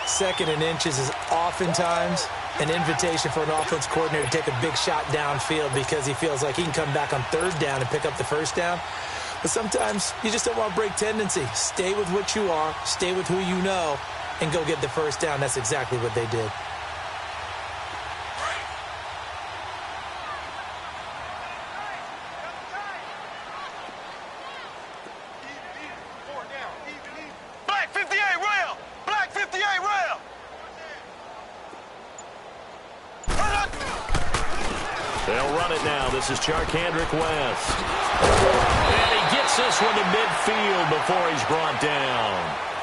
2nd and inches is oftentimes an invitation for an offense coordinator to take a big shot downfield because he feels like he can come back on 3rd down and pick up the 1st down. But sometimes you just don't want to break tendency. Stay with what you are, stay with who you know, and go get the 1st down. That's exactly what they did. They'll run it now. This is Charkandrick West. And he gets this one to midfield before he's brought down.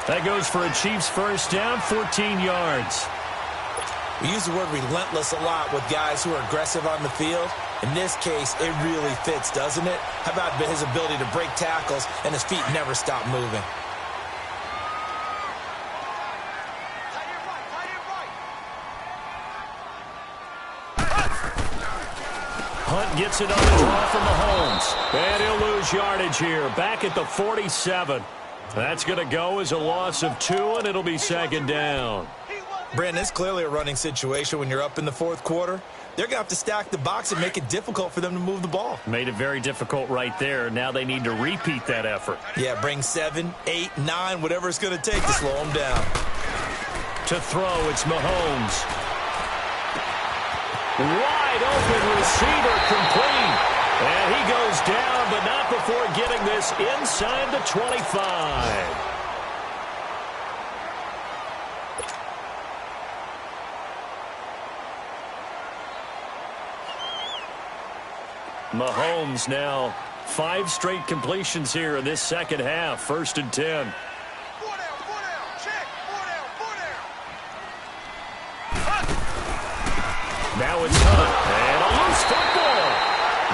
That goes for a Chiefs 1st down, 14 yards. We use the word relentless a lot with guys who are aggressive on the field. In this case, it really fits, doesn't it? How about his ability to break tackles and his feet never stop moving? Hunt gets it on the draw from Mahomes. And he'll lose yardage here. Back at the 47. That's going to go as a loss of 2, and it'll be 2nd down. Brandon, it's clearly a running situation when you're up in the 4th quarter. They're going to have to stack the box and make it difficult for them to move the ball. Made it very difficult right there. Now they need to repeat that effort. Yeah, bring 7, 8, 9, whatever it's going to take to slow them down. To throw, it's Mahomes. Wide open receiver complete. And he goes down, but not before getting this inside the 25. Mahomes now 5 straight completions here in this 2nd half. 1st and 10. Now it's Hunt, and a loose football.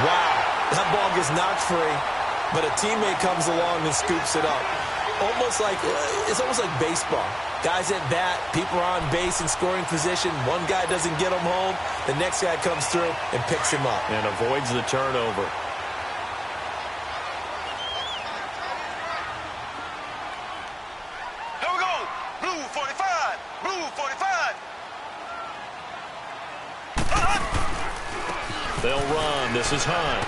Wow, that ball gets knocked free, but a teammate comes along and scoops it up. It's almost like baseball. Guys at bat, people are on base in scoring position. One guy doesn't get him home, the next guy comes through and picks him up. And avoids the turnover. Here we go. Blue 45. Blue 45. They'll run. This is Hunt.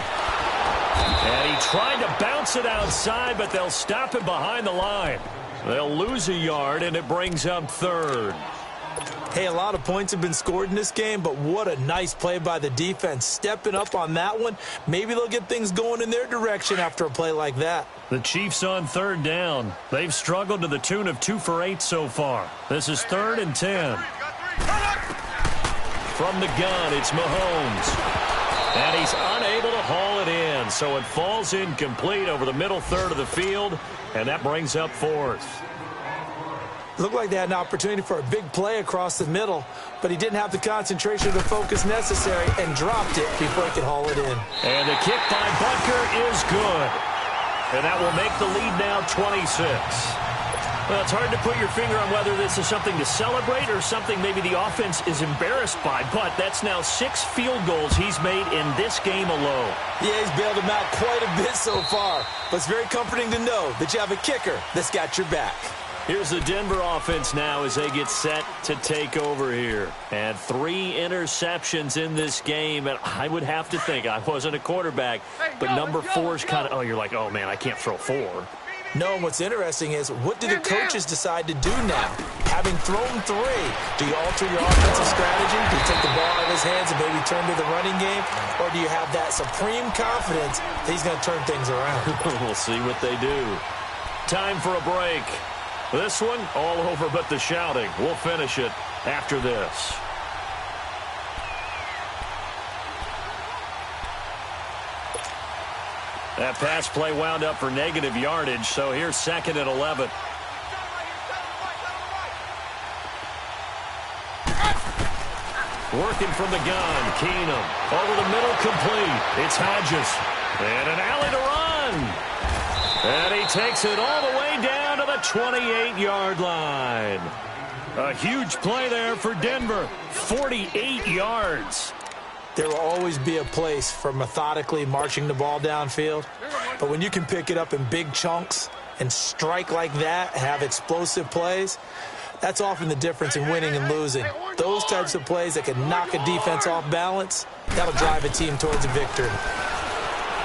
And he tried to bounce it outside, but they'll stop him behind the line. They'll lose a yard, and it brings up 3rd. Hey, a lot of points have been scored in this game, but what a nice play by the defense. Stepping up on that one, maybe they'll get things going in their direction after a play like that. The Chiefs on 3rd down. They've struggled to the tune of 2 for 8 so far. This is 3rd and 10. From the gun, it's Mahomes. And he's unable to haul it in, so it falls incomplete over the middle 3rd of the field, and that brings up 4th. Looked like they had an opportunity for a big play across the middle, but he didn't have the concentration or the focus necessary and dropped it before he could haul it in. And the kick by Butker is good. And that will make the lead now 26. Well, it's hard to put your finger on whether this is something to celebrate or something maybe the offense is embarrassed by, but that's now 6 field goals he's made in this game alone. Yeah, he's bailed them out quite a bit so far, but it's very comforting to know that you have a kicker that's got your back. Here's the Denver offense now as they get set to take over here. And 3 interceptions in this game, and I would have to think, I wasn't a quarterback, but number 4 is kind of, oh, you're like, oh, man, I can't throw 4. No, and what's interesting is, what do the coaches decide to do now? Having thrown 3, do you alter your offensive strategy? Do you take the ball out of his hands and maybe turn to the running game? Or do you have that supreme confidence that he's going to turn things around? We'll see what they do. Time for a break. This one, all over but the shouting. We'll finish it after this. That pass play wound up for negative yardage, so here's 2nd and 11. Working from the gun, Keenum. Over the middle, complete. It's Hodges. And an alley to run. And he takes it all the way down to the 28-yard line. A huge play there for Denver. 48 yards. There will always be a place for methodically marching the ball downfield. But when you can pick it up in big chunks and strike like that, have explosive plays, that's often the difference in winning and losing. Those types of plays that can knock a defense off balance, that'll drive a team towards a victory.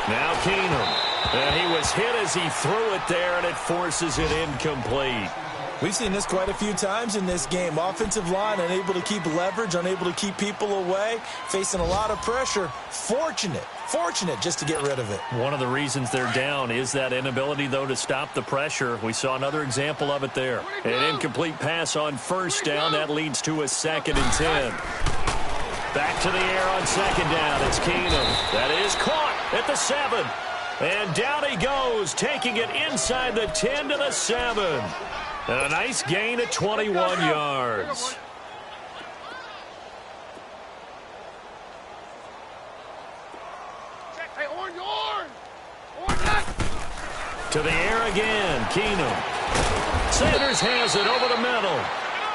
Now Keenum. And he was hit as he threw it there, and it forces it incomplete. We've seen this quite a few times in this game. Offensive line unable to keep leverage, unable to keep people away, facing a lot of pressure. Fortunate just to get rid of it. One of the reasons they're down is that inability, though, to stop the pressure. We saw another example of it there. An incomplete pass on 1st down. That leads to a 2nd and 10. Back to the air on 2nd down. It's Keenum. That is caught at the 7. And down he goes, taking it inside the 10 to the 7. And a nice gain at 21 yards. To the air again, Keenum. Sanders has it over the middle.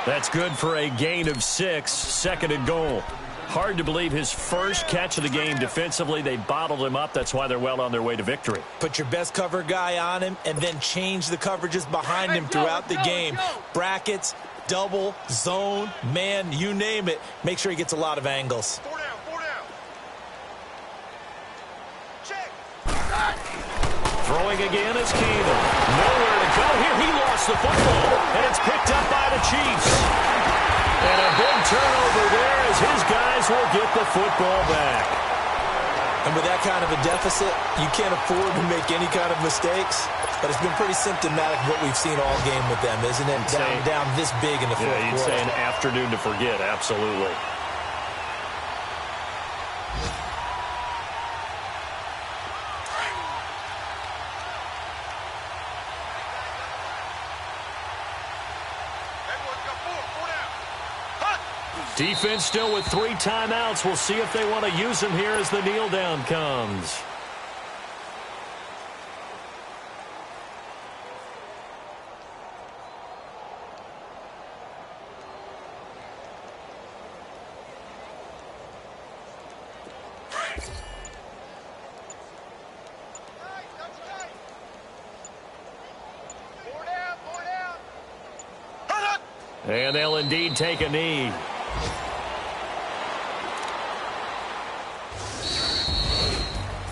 That's good for a gain of 6, 2nd and goal. Hard to believe his first catch of the game defensively. They bottled him up. That's why they're well on their way to victory. Put your best cover guy on him and then change the coverages behind him throughout the game. Brackets, double, zone, man, you name it. Make sure he gets a lot of angles. 4 down. Check. Throwing again is Keenum. Nowhere to go here. He lost the football, and it's picked up by the Chiefs. And a big turnover there as his guys will get the football back. And with that kind of a deficit, you can't afford to make any kind of mistakes. But it's been pretty symptomatic of what we've seen all game with them, isn't it? Down this big in the fourth quarter. Yeah, you'd say an afternoon to forget, absolutely. Defense still with 3 timeouts. We'll see if they want to use them here as the kneel down comes. And they'll indeed take a knee.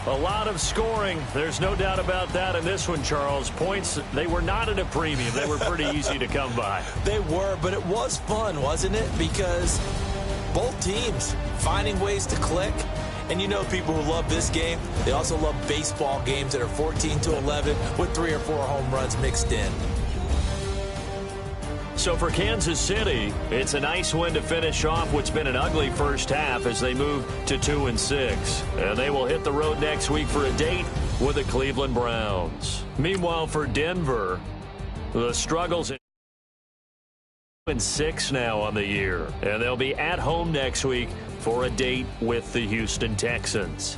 A lot of scoring. There's no doubt about that in this one, Charles. Points, they were not at a premium. They were pretty easy to come by. They were, but it was fun, wasn't it? Because both teams finding ways to click. And you know people who love this game, they also love baseball games that are 14-11 with 3 or 4 home runs mixed in. So for Kansas City, it's a nice win to finish off what's been an ugly first half as they move to 2-6. And they will hit the road next week for a date with the Cleveland Browns. Meanwhile, for Denver, the struggles in 2-6 now on the year. And they'll be at home next week for a date with the Houston Texans.